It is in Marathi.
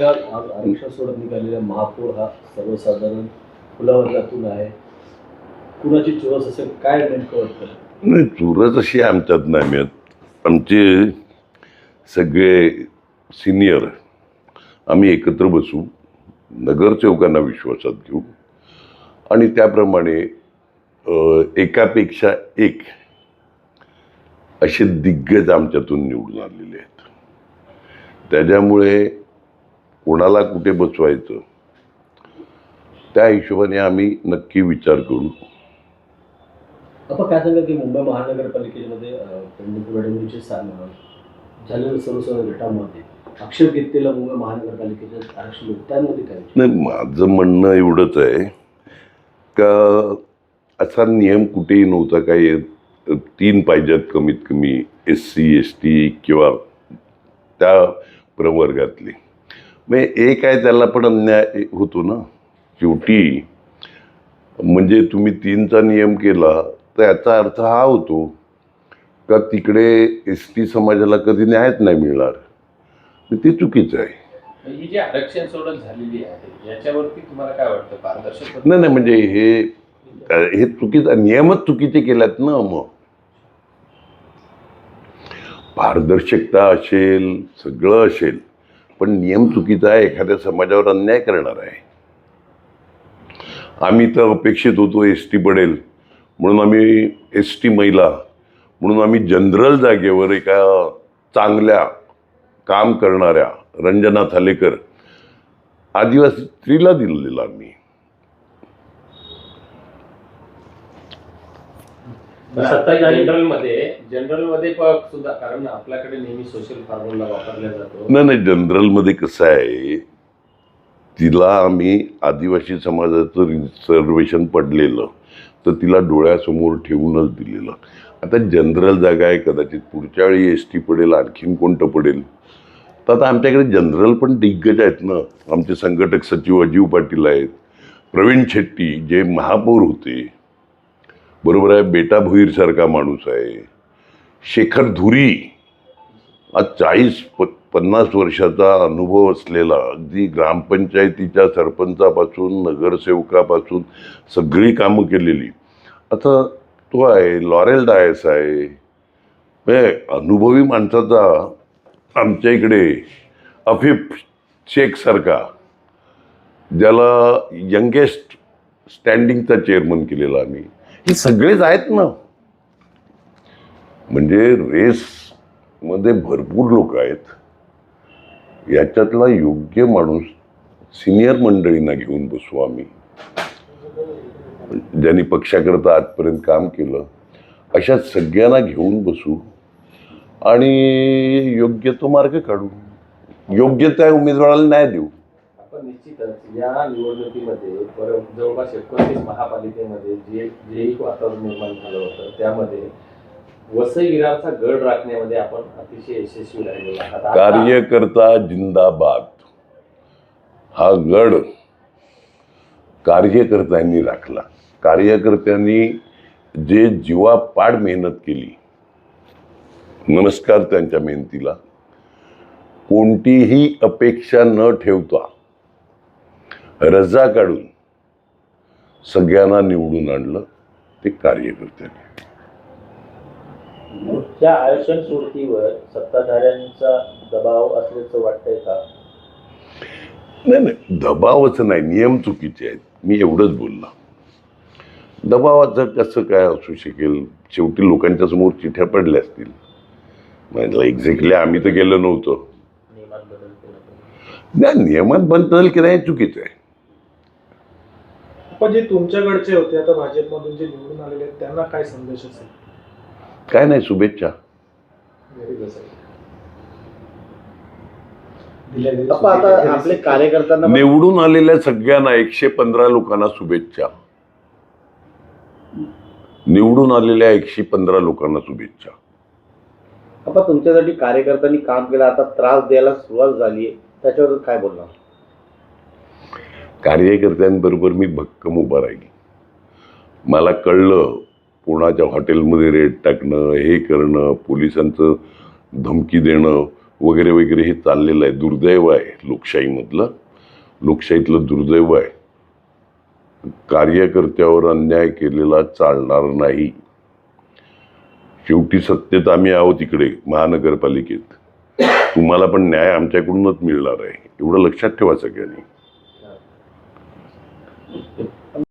सांगाल आज आरक्षण सोडत निघालेला महापौर हा सर्वसाधारण फुलावर्गातून आहे, कुणाची चुरस असेल काय नेमकं वाटतं? नाही, चुरस अशी आमच्यात नाही मिळत. आमचे सगळे सिनियर आम्ही एकत्र बसू, नगरसेवकांना विश्वासात घेऊ आणि त्याप्रमाणे एकापेक्षा एक असे दिग्गज आमच्यातून निवडून आलेले आहेत. त्याच्यामुळे कोणाला कुठे बसवायचं त्या हिशोबाने आम्ही नक्की विचार करू. आपण काय सांगा की मुंबई महानगरपालिकेमध्ये पेंडिंग लढवणीचे झालेल्या सर्वसाधारण गटामध्ये आक्षेप घेतलेला मुंबई महानगरपालिकेच्या आरक्षण त्यामध्ये काय? नाही, माझं म्हणणं एवढंच आहे का असा नियम कुठेही नव्हता. काय 3 पाहिजेत कमीत कमी SC ST किंवा त्या प्रवर्गातले. मग एक आहे त्याला पण अन्याय होतो ना शेवटी. म्हणजे तुम्ही 3चा नियम केला तर याचा अर्थ हा होतो का तिकडे ST समाजाला कधी न्यायच नाही मिळणार. ते चुकीचं आहे. ही जी आरक्षण सोडत झालेली आहे याच्यावरती तुम्हाला काय वाटतं? पारदर्शक नाही म्हणजे हे चुकीचं, नियमच चुकीचे केल्यात ना. मग पारदर्शकता असेल, सगळं असेल, पण नियम चुकीचा आहे. एखाद्या समाजावर अन्याय करणार आहे. आम्ही तर अपेक्षित होतो ST पडेल म्हणून आम्ही ST महिला म्हणून आम्ही जनरल जागेवर एका चांगल्या काम करणाऱ्या रंजना थालेकर आदिवासी स्त्रीला दिलेला आम्ही. जनरलमध्ये सुद्धा, कारण आपल्याकडे नेहमी सोशल फॉर्म्युला वापरला जातो. नाही, जनरलमध्ये कसं आहे, तिला आम्ही आदिवासी समाजाचं रिझर्वेशन पडलेलं तर तिला डोळ्यासमोर ठेवूनच दिलेलं. आता जनरल जागा आहे, कदाचित पुढच्या वेळी ST पडेल, आणखीन कोणतं पडेल. तर आता आमच्याकडे जनरल पण दिग्गज आहेत ना. आमचे संघटक सचिव अजीव पाटील आहेत, प्रवीण शेट्टी जे महापौर होते, बरोबर आहे, बेटा भोईरसारखा माणूस आहे, शेखर धुरी आज 40-50 वर्षाचा अनुभव असलेला, अगदी ग्रामपंचायतीच्या सरपंचापासून नगरसेवकापासून सगळी कामं केलेली. आता तो आहे, लॉरेल डायस आहे. अनुभवी माणसाचा आमच्या इकडे अफीफ शेख सारखा, ज्याला यंगेस्ट स्टँडिंगचा चेअरमन केलेला आम्ही. हे सगळेच आहेत ना. म्हणजे रेस मध्ये भरपूर लोक आहेत. याच्यातला योग्य माणूस सिनियर मंडळींना घेऊन बसू आम्ही, ज्यांनी पक्षाकरता आजपर्यंत काम केलं. अशा सगळ्यांना घेऊन बसू आणि योग्य तो मार्ग काढू. योग्य त्या उमेदवाराला न्याय देऊ. आपण निश्चितच या निवडणुकीमध्ये जवळपास 29 महापालिकेमध्ये जे एक वातावरण निर्माण झालं होतं त्यामध्ये वसई विरारचा गड राखण्यामध्ये आपण अतिशय यशस्वी राहिलेलो आहात. कार्यकर्ता जिंदाबाद. हा गड कार्यकर्त्यांनी राखला. कार्यकर्त्यांनी जे जीवापाड मेहनत केली, नमस्कार त्यांच्या मेहनतीला. कोणतीही अपेक्षा न ठेवता रजा काढून सगळ्यांना निवडून आणलं ते कार्यकर्त्यांनी. त्या आरक्षण सोडतीवर सत्ताधाऱ्यांचा दबाव असल्याचं वाटतंय का? नाही, दबावच नाही, नियम चुकीचे आहेत. मी एवढंच बोलला. दबावाचं कसं काय असू शकेल? शेवटी लोकांच्या समोर चिठ्ठ्या पडल्या असतील. म्हणजे एक्झॅक्टली आम्ही तर गेलो नव्हतो. नियमात बदल केला नाही, नियमात बदल केला हे चुकीचं आहे. पण जे तुमच्याकडचे होते आता भाजपमधून जे निवडून आलेले आहेत त्यांना काय संदेश असेल? काय नाही, शुभेच्छा. आता आपले कार्यकर्त्यांना निवडून आलेल्या सगळ्यांना 115 लोकांना शुभेच्छा. निवडून आलेल्या 115 लोकांना शुभेच्छा. आपण तुमच्यासाठी कार्यकर्त्यांनी काम केलं, आता त्रास द्यायला सुरुवात झाली आहे, त्याच्यावर काय बोलणार? कार्यकर्त्यांबरोबर मी भक्कम उभा राहील. मला कळलं कोणाच्या हॉटेलमध्ये रेड टाकणं, हे करणं, पोलिसांचं धमकी देणं वगैरे वगैरे हे चाललेलं आहे. दुर्दैव आहे लोकशाहीमधलं, लोकशाहीतलं दुर्दैव आहे. कार्यकर्त्यावर अन्याय केलेला चालणार नाही. शेवटी सत्तेत आम्ही आहोत इकडे महानगरपालिकेत. तुम्हाला पण न्याय आमच्याकडूनच मिळणार आहे, एवढं लक्षात ठेवा सगळ्यांनी.